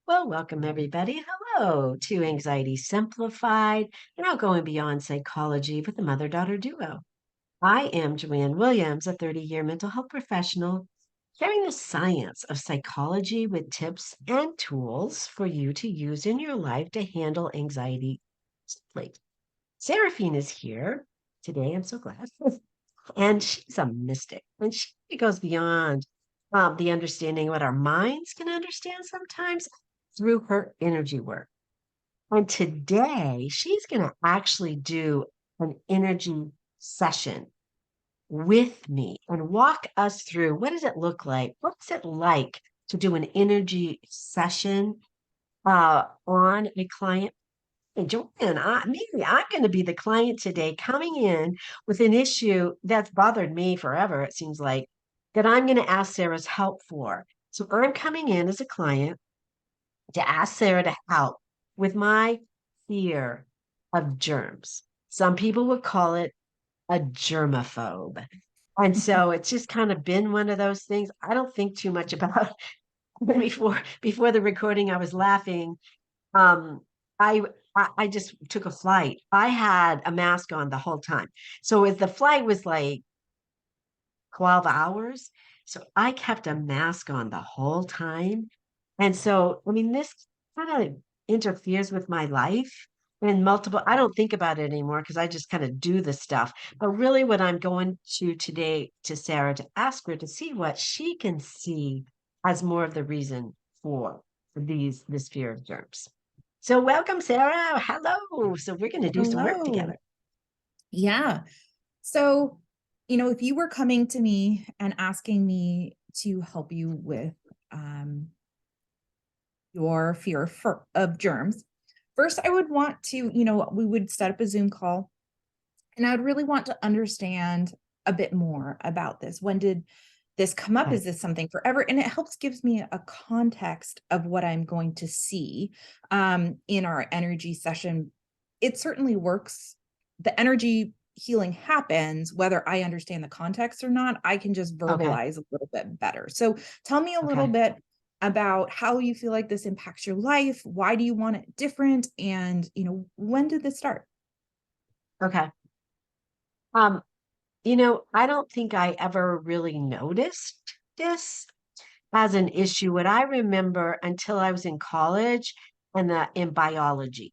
Well, welcome everybody. Hello to Anxiety Simplified and Outgoing Beyond Psychology with the mother-daughter duo. I am Joanne Williams, a 30-year mental health professional, sharing the science of psychology with tips and tools for you to use in your life to handle anxiety simply. Serraphine is here today. I'm so glad. And she's a mystic, and she goes beyond the understanding what our minds can understand sometimes through her energy work. And today, she's going to actually do an energy session with me and walk us through what does it look like? What's it like to do an energy session on a client? Hey, Joanne, maybe I'm going to be the client today coming in with an issue that's bothered me forever, it seems like, that I'm going to ask Sarah's help for. So I'm coming in as a client to ask Sarah to help with my fear of germs. Some people would call it a germaphobe. And so it's just kind of been one of those things. I don't think too much about before the recording. I was laughing. Um, I I just took a flight. I had a mask on the whole time. So as the flight was like 12 hours, so I kept a mask on the whole time. And so, I mean, this kind of interferes with my life in multiple. I don't think about it anymore because I just kind of do the stuff. But really, what I'm going to today to Sarah to ask her to see what she can see as more of the reason for this fear of germs. So, welcome, Sarah. Hello. So, we're going to do some work Hello. together. Yeah. So, if you were coming to me and asking me to help you with um, your fear of germs, first I would want to, we would set up a Zoom call and I would really want to understand a bit more about this. When did this come up? Okay. Is this something forever? And it helps gives me a context of what I'm going to see in our energy session. It certainly works. The energy healing happens whether I understand the context or not. I can just Okay. verbalize a little bit better. So tell me a little Okay. bit about how you feel like this impacts your life. Why do you want it different? And, when did this start? Okay. I don't think I ever really noticed this as an issue. What I remember until I was in college and in biology.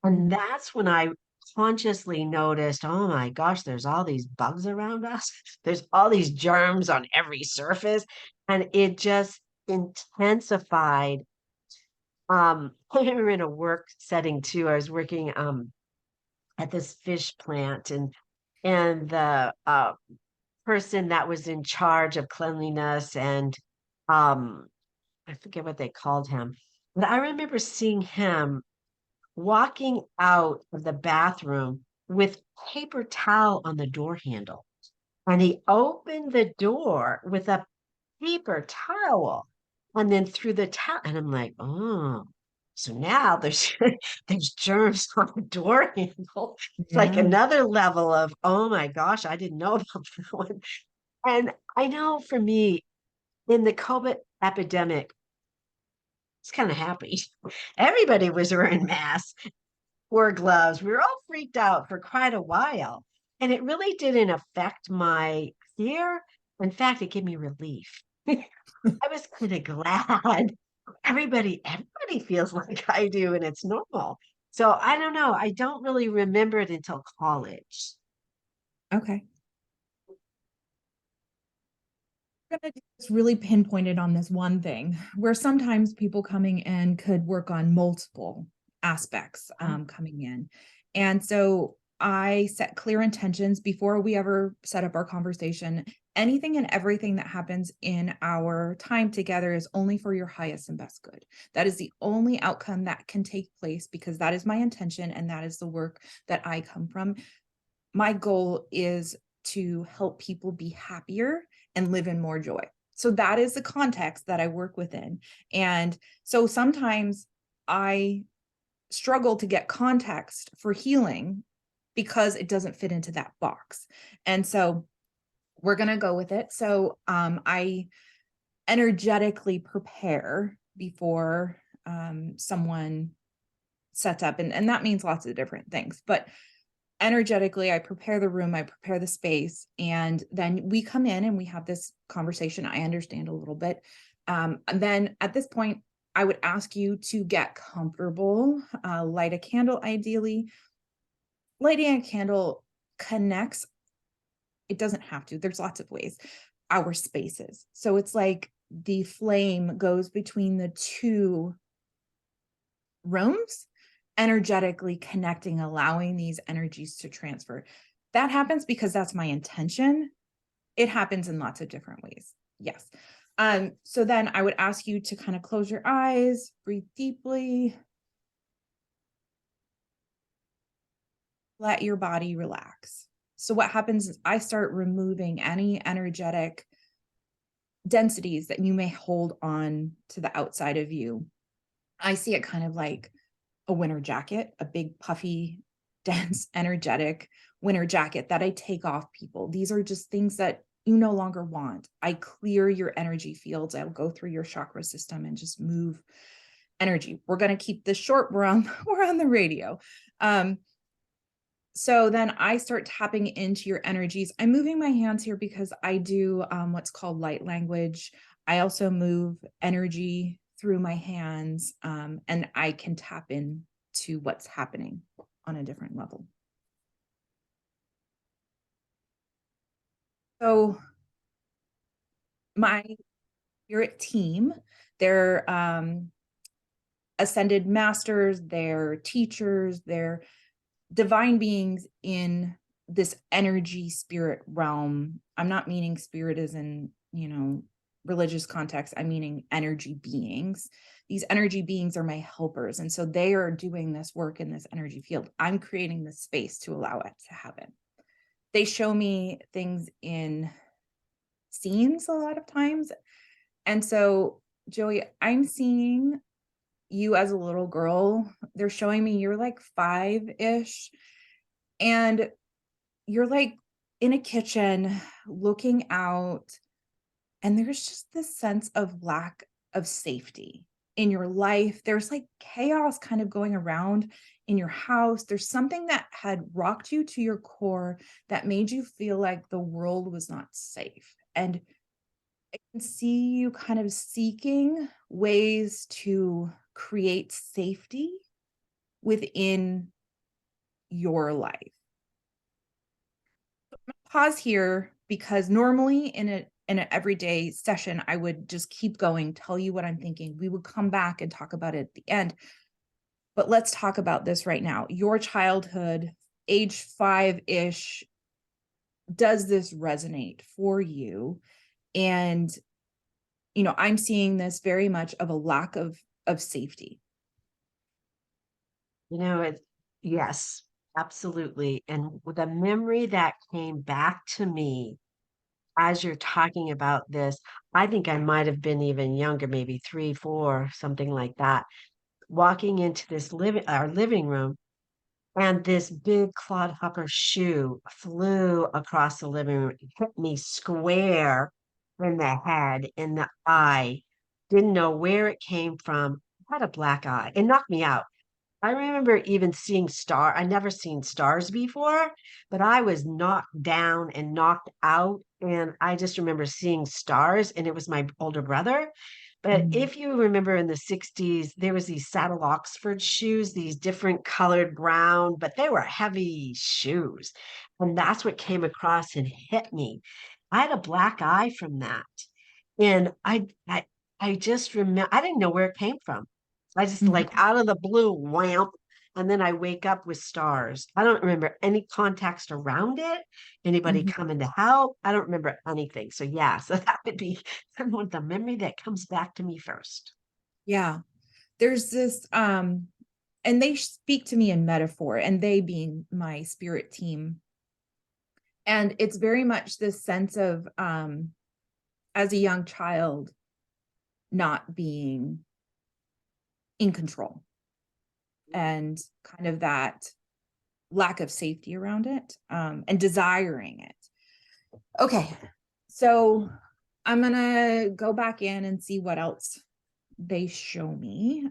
And Mhm. that's when I consciously noticed, oh my gosh, there's all these bugs around us. There's all these germs on every surface. And it just intensified. I remember in a work setting too. I was working at this fish plant and the person that was in charge of cleanliness and um I forget what they called him. But I remember seeing him walking out of the bathroom with paper towel on the door handle. And he opened the door with a paper towel and then threw the towel. And I'm like, oh, so now there's there's germs on the door handle. It's like Yeah. another level of, oh my gosh, I didn't know about that one. And I know for me, in the COVID epidemic, it's kind of happy. Everybody was wearing masks, wore gloves. We were all freaked out for quite a while. And it really didn't affect my fear. In fact, it gave me relief. I was kind of glad. Everybody feels like I do, and it's normal. So I don't know. I don't really remember it until college. Okay. Gonna just really pinpointed on this one thing where sometimes people coming in could work on multiple aspects Huh? coming in. And so I set clear intentions before we ever set up our conversation. Anything and everything that happens in our time together is only for your highest and best good. That is the only outcome that can take place because that is my intention and that is the work that I come from. My goal is to help people be happier and live in more joy. So that is the context that I work within. And so sometimes I struggle to get context for healing because it doesn't fit into that box. And so we're going to go with it. So I energetically prepare before someone sets up. And that means lots of different things. But energetically, I prepare the room, I prepare the space, and then we come in and we have this conversation. I understand a little bit. And then at this point, I would ask you to get comfortable, light a candle, ideally. Lighting a candle connects, it doesn't have to, there's lots of ways, our spaces. So it's like the flame goes between the two rooms, energetically connecting, allowing these energies to transfer. That happens because that's my intention. It happens in lots of different ways. Yes. So then I would ask you to kind of close your eyes, breathe deeply, let your body relax. So what happens is I start removing any energetic densities that you may hold on to the outside of you. I see it kind of like a winter jacket, a big, puffy, dense, energetic winter jacket that I take off people. These are just things that you no longer want. I clear your energy fields. I'll go through your chakra system and just move energy. We're going to keep this short. We're on the radio. So then I start tapping into your energies. I'm moving my hands here because I do what's called light language. I also move energy through my hands, and I can tap in to what's happening on a different level. So my spirit team, they're ascended masters, they're teachers, they're divine beings in this energy spirit realm. I'm not meaning spirit as in, religious context. I'm meaning energy beings. These energy beings are my helpers. And so they are doing this work in this energy field. I'm creating the space to allow it to happen. They show me things in scenes a lot of times. And so, Joey, I'm seeing you as a little girl. They're showing me you're like 5-ish. And you're like in a kitchen looking out, and there's just this sense of lack of safety in your life. There's like chaos kind of going around in your house. There's something that had rocked you to your core that made you feel like the world was not safe. And I can see you kind of seeking ways to create safety within your life. Pause here because normally in an everyday session, I would just keep going, tell you what I'm thinking. We would come back and talk about it at the end. But let's talk about this right now. Your childhood, age 5-ish, does this resonate for you? And, I'm seeing this very much of a lack of safety. Yes, absolutely. And the memory that came back to me as you're talking about this, I think I might have been even younger, maybe 3, 4, something like that, walking into our living room, and this big clodhopper shoe flew across the living room, it hit me square in the head, in the eye. Didn't know where it came from. Had a black eye. It knocked me out. I remember even seeing I never seen stars before, but I was knocked down and knocked out. And I just remember seeing stars, and it was my older brother. But Mm. if you remember in the 60s, there was these saddle Oxford shoes, these different colored brown, but they were heavy shoes. And that's what came across and hit me. I had a black eye from that. And I just remember, I didn't know where it came from. I just like Mhm. out of the blue, wham. And then I wake up with stars. I don't remember any context around it, anybody Mhm. coming to help. I don't remember anything. So yeah, so that would be the memory that comes back to me first. Yeah. There's this, and they speak to me in metaphor, and they being my spirit team. And it's very much this sense of, as a young child, not being in control and kind of that lack of safety around it, and desiring it. Okay. So I'm going to go back in and see what else they show me.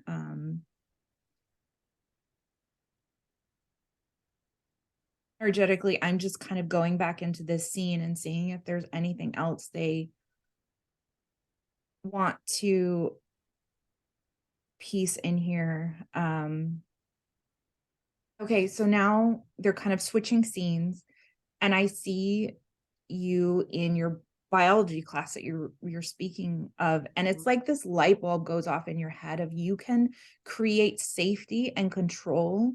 Energetically, I'm just kind of going back into this scene and seeing if there's anything else they want to piece in here. Okay, so now they're kind of switching scenes, and I see you in your biology class that you're speaking of, and it's like this light bulb goes off in your head of you can create safety and control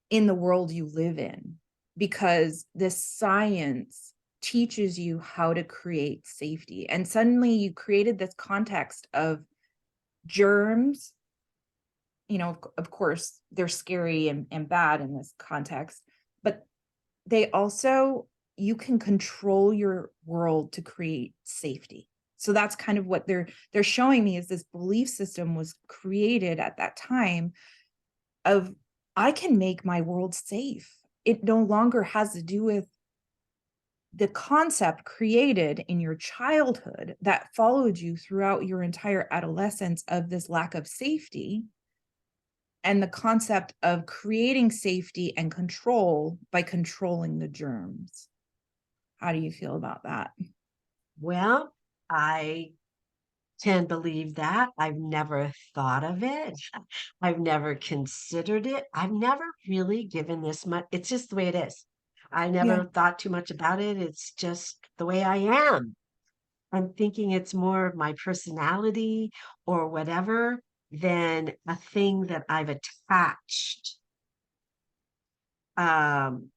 in the world you live in, because this science teaches you how to create safety. And suddenly you created this context of germs. Of course, they're scary and bad in this context, but they also, you can control your world to create safety. So that's kind of what they're showing me, is this belief system was created at that time of, I can make my world safe. It no longer has to do with the concept created in your childhood that followed you throughout your entire adolescence of this lack of safety, and the concept of creating safety and control by controlling the germs. How do you feel about that? Well, I can believe that. I've never thought of it. I've never considered it. I've never really given this much. It's just the way it is. I Yeah. never thought too much about it. It's just the way I am. I'm thinking it's more of my personality or whatever than a thing that I've attached um,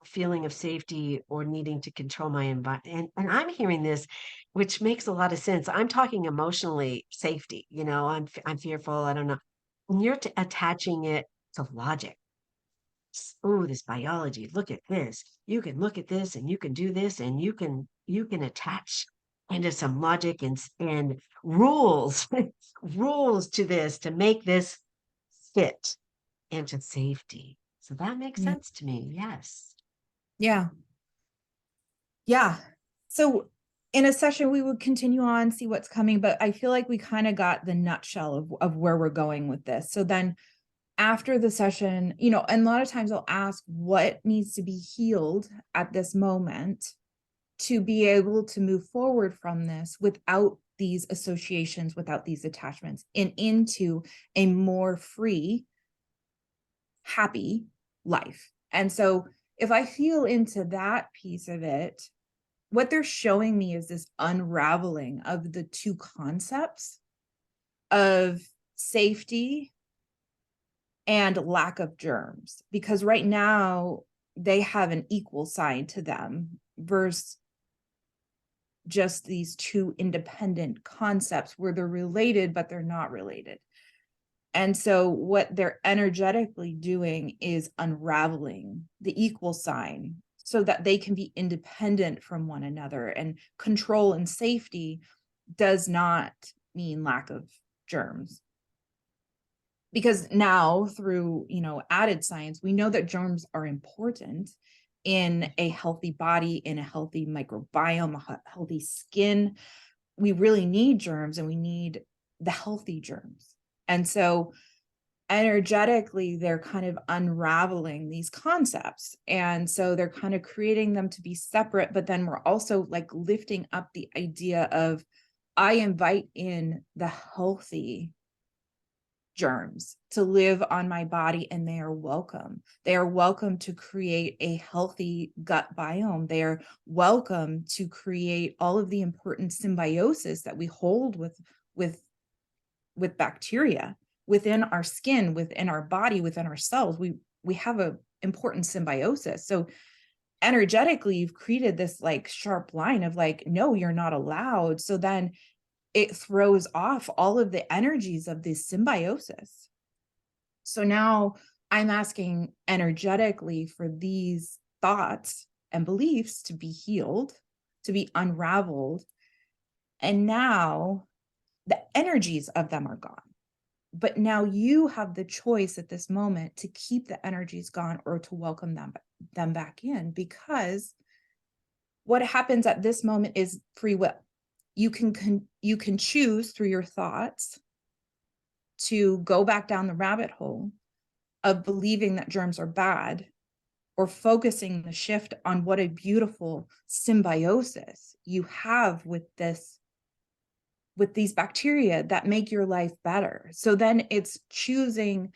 feeling of safety or needing to control my environment. And I'm hearing this, which makes a lot of sense. I'm talking emotionally safety. I'm fearful. I don't know. When you're attaching it to logic, oh, this biology. Look at this. You can look at this, and you can do this, and you can attach into some logic and rules, rules to this to make this fit into safety. So that makes Yeah. sense to me. Yes. Yeah. Yeah. So in a session, we would continue on, see what's coming, but I feel like we kind of got the nutshell of where we're going with this. So then after the session, and a lot of times I'll ask what needs to be healed at this moment to be able to move forward from this without these associations, without these attachments, and into a more free, happy life. And so if I feel into that piece of it, what they're showing me is this unraveling of the two concepts of safety and lack of germs, because right now they have an equal sign to them versus just these two independent concepts where they're related, but they're not related. And so what they're energetically doing is unraveling the equal sign so that they can be independent from one another. And control and safety does not mean lack of germs. Because now through, added science, we know that germs are important in a healthy body, in a healthy microbiome, a healthy skin. We really need germs, and we need the healthy germs. And so energetically, they're kind of unraveling these concepts. And so they're kind of creating them to be separate, but then we're also like lifting up the idea of, I invite in the healthy germs to live on my body, and they are welcome. They are welcome to create a healthy gut biome. They are welcome to create all of the important symbiosis that we hold with with bacteria within our skin, within our body, within our cells. We have a important symbiosis. So energetically, you've created this like sharp line of like, no, you're not allowed. So then it throws off all of the energies of this symbiosis. So now I'm asking energetically for these thoughts and beliefs to be healed, to be unraveled. And now the energies of them are gone. But now you have the choice at this moment to keep the energies gone or to welcome them back in, because what happens at this moment is free will. You can choose through your thoughts to go back down the rabbit hole of believing that germs are bad, or focusing the shift on what a beautiful symbiosis you have with these bacteria that make your life better. So then it's choosing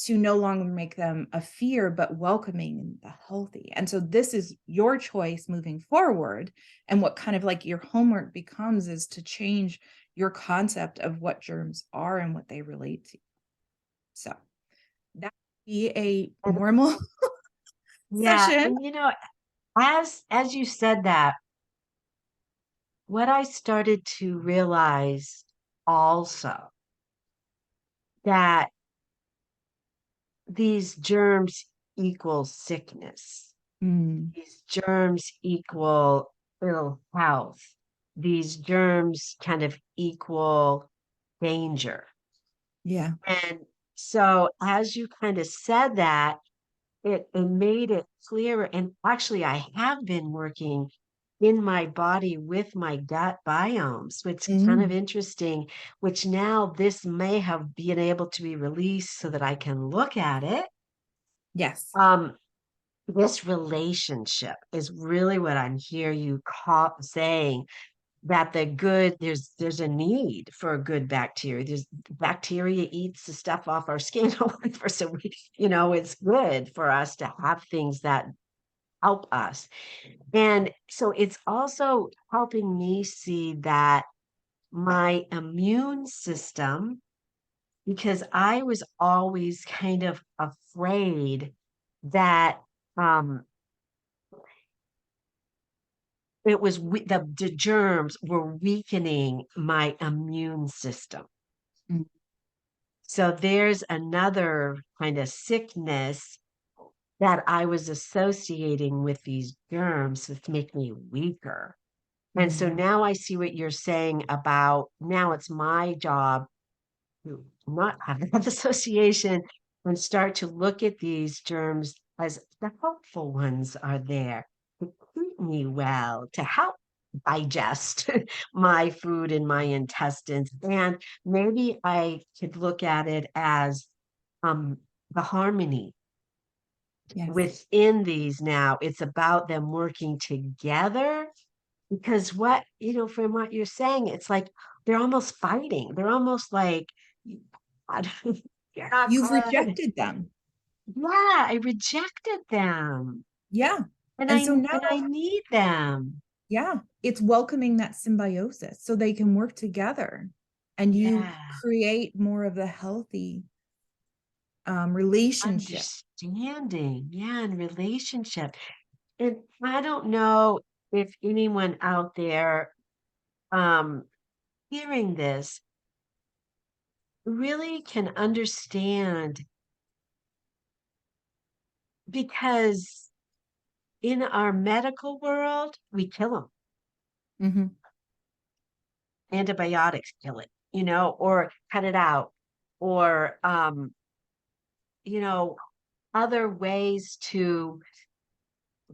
to no longer make them a fear, but welcoming and the healthy. And so this is your choice moving forward. And what kind of like your homework becomes is to change your concept of what germs are and what they relate to. So that would be a And normal yeah, session. and as you said that, what I started to realize also that these germs equal sickness. Mm, These germs equal ill health. These germs kind of equal danger. yeah. And so as you kind of said that, it made it clearer. And actually, I have been working in my body with my gut biomes, which is kind of Mm, interesting, which now this may have been able to be released so that I can look at it. yes. Um, this relationship is really what I'm hear you saying that there's a need for a good bacteria. There's bacteria eats the stuff off our skin for so we, it's good for us to have things that help us. And so it's also helping me see that my immune system, because I was always kind of afraid that um the germs were weakening my immune system. Mm, So there's another kind of sickness that I was associating with these germs that make me weaker. And so yeah. now I see what you're saying about now it's my job to not have that association and start to look at these germs as the helpful ones are there to keep me well, to help digest my food in my intestines. And maybe I could look at it as um, the harmony Yes. within these now. It's about them working together because from what you're saying, it's like they're almost fighting. They're almost like, you're not You've good. rejected them. Yeah, I rejected them. Yeah. And And I so now, and I need them. yeah, it's welcoming that symbiosis so they can work together and you Yeah. create more of the healthy relationship. Understanding. Yeah, and relationship. And I don't know if anyone out there um hearing this really can understand because in our medical world, we kill them. Mhm. Antibiotics kill it, or cut it out, or you know, other ways to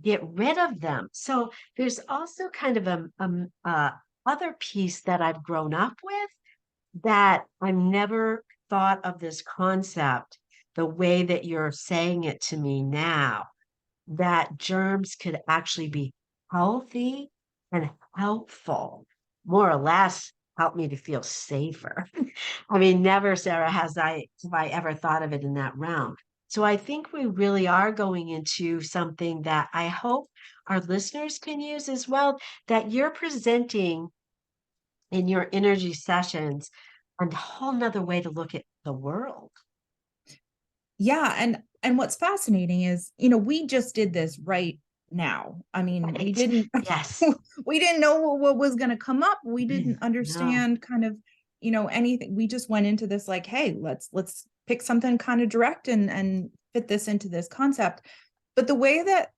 get rid of them. So there's also kind of other piece that I've grown up with that I've never thought of this concept the way that you're saying it to me now, that germs could actually be healthy and helpful, more or less help me to feel safer. I mean, never, Sarah, have I ever thought of it in that realm. So I think we really are going into something that I hope our listeners can use as well, that you're presenting in your energy sessions a whole nother way to look at the world. Yeah, and what's fascinating is, we just did this right now. I mean, we Right? didn't Yes. we didn't know what was going to come up. We didn't No. understand kind of, anything. We just went into this like, hey, let's pick something kind of direct and fit this into this concept. But the way that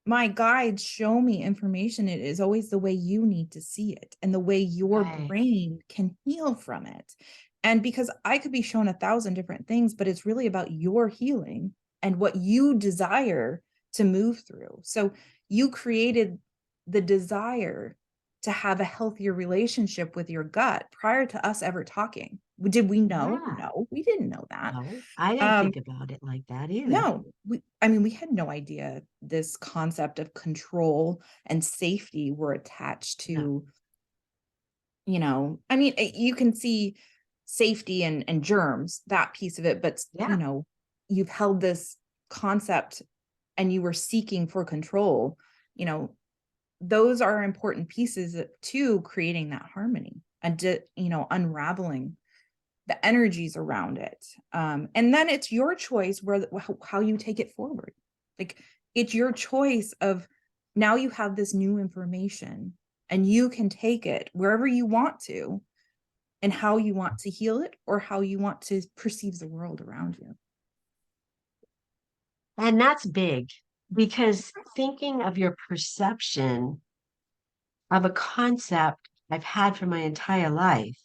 my guides show me information, it is always the way you need to see it and the way your Right. brain can heal from it. And because I could be shown 1,000 different things, but it's really about your healing and what you desire to move through. So you created the desire to have a healthier relationship with your gut prior to us ever talking. Did we know? Yeah. No, we didn't know that. No, I didn't Um, think about it like that either. no, I mean, we had no idea this concept of control and safety were attached No. to, I mean, you can see safety and germs, that piece of it, but, Yeah. you've held this concept and you were seeking for control, you know, those are important pieces to creating that harmony and, unraveling the energies around it. And then it's your choice how you take it forward. Like it's your choice of now you have this new information and you can take it wherever you want to and how you want to heal it or how you want to perceive the world around you. And that's big because thinking of your perception of a concept I've had for my entire life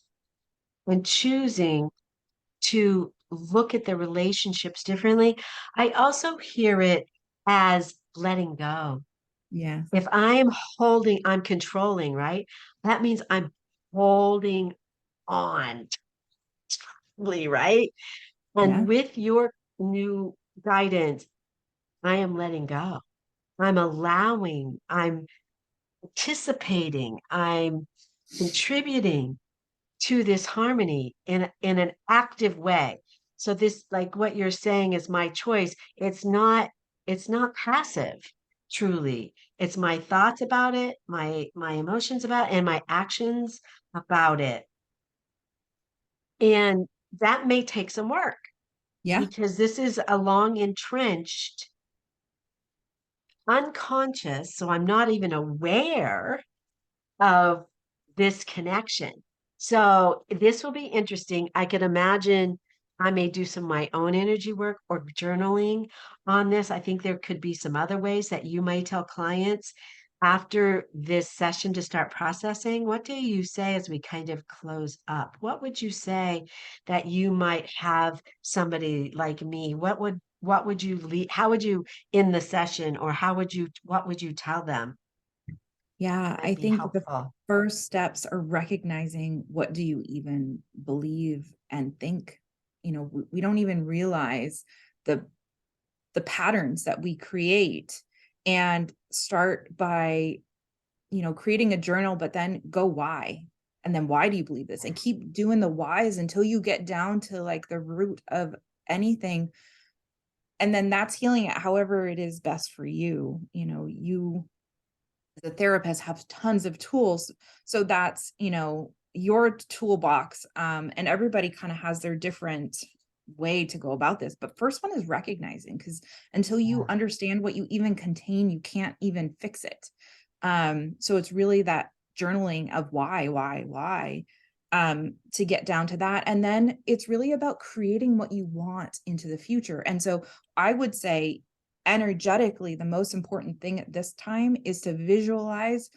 and choosing to look at the relationships differently, I also hear it as letting go. Yeah. If I am holding, I'm controlling, right? That means I'm holding on, right? And Yeah. with your new guidance, I am letting go. I'm allowing, I'm participating, I'm contributing to this harmony in an active way. So this, like what you're saying, is my choice. It's not passive, truly. It's my thoughts about it, my emotions about it, and my actions about it. And that may take some work Yeah. because this is a long entrenched unconscious, so I'm not even aware of this connection. So this will be interesting. I could imagine I may do some of my own energy work or journaling on this. I think there could be some other ways that you might tell clients after this session to start processing. What do you say as we kind of close up? What would you say that you might have somebody like me? What would you lead? How would you in the session, or what would you tell them Yeah, might I be think the helpful? first steps are recognizing what do you even believe and think. We don't even realize the the patterns that we create and start by, creating a journal, but then go why. And then why do you believe this? And keep doing the whys until you get down to like the root of anything. And then that's healing it however it is best for you. You the therapists have tons of tools. So that's, your toolbox. And everybody kind of has their different way to go about this. But first one is recognizing because until you Yeah. understand what you even contain, you can't even fix it. So it's really that journaling of why, to get down to that. And then it's really about creating what you want into the future. And so I would say energetically, the most important thing at this time is to visualize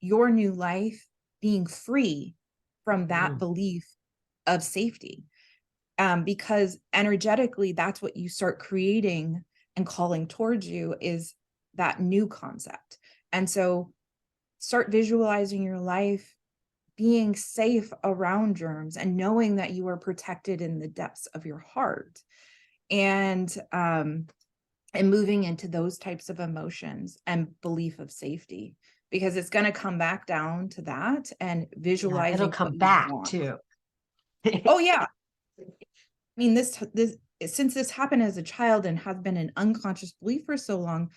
your new life being free from that Mm. belief of safety. Because energetically, that's what you start creating and calling towards you is that new concept. And so start visualizing your life being safe around germs and knowing that you are protected in the depths of your heart. And moving into those types of emotions and belief of safety because it's going to come back down to that and Yeah, it'll visualizing come what you back want. too. Oh yeah, I mean this since this happened as a child and has been an unconscious belief for so long,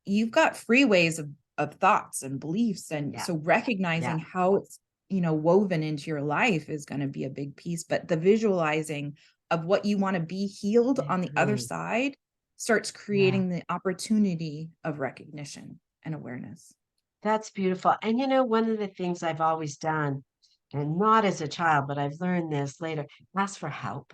you've got freeways of thoughts and beliefs, and Yeah, so recognizing yeah, how it's woven into your life is going to be a big piece, but the visualizing of what you want to be healed I on the other agree. side starts Yeah, creating the opportunity of recognition and awareness. that's beautiful. And one of the things I've always done, and not as a child, but I've learned this later, ask for help.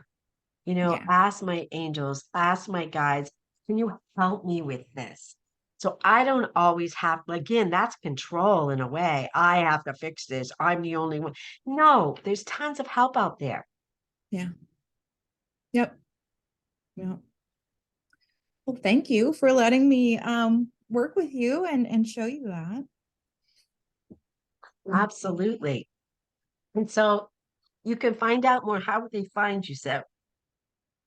Yeah. Ask my angels, ask my guides, can you help me with this? So I don't always have, again, that's control in a way. I have to fix this. I'm the only one. No, there's tons of help out there. Yeah. Yep. Yeah. Well, thank you for letting me work with you and show you that. Absolutely. And so You can find out more. How would they find you, Sarah?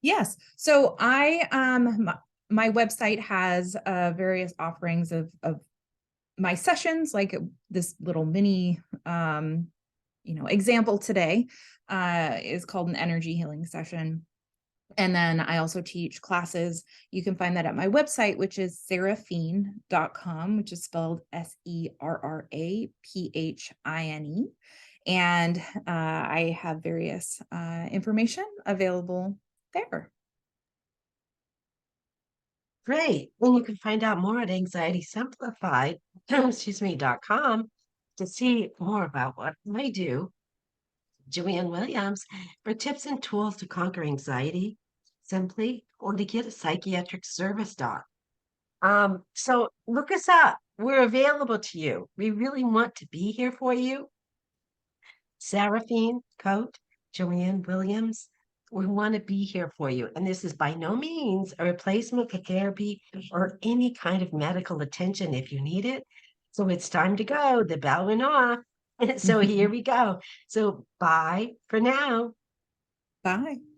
Yes. So my website has various offerings of my sessions, like this little mini example today is called an energy healing session. And then I also teach classes. You can find that at my website, which is serraphine.com, which is spelled Serraphine. And I have various information available there. Great. And you can find out more at Anxiety Simplified, excuse me, .com to see more about what I do, Joanne Williams, for tips and tools to conquer anxiety simply or to get a psychiatric service dog. So look us up. We're available to you. We really want to be here for you. Serraphine Coat, Joanne Williams. We want to be here for you. And this is by no means a replacement for therapy or any kind of medical attention if you need it. So it's time to go. The bell went off. So here we go. So bye for now. Bye.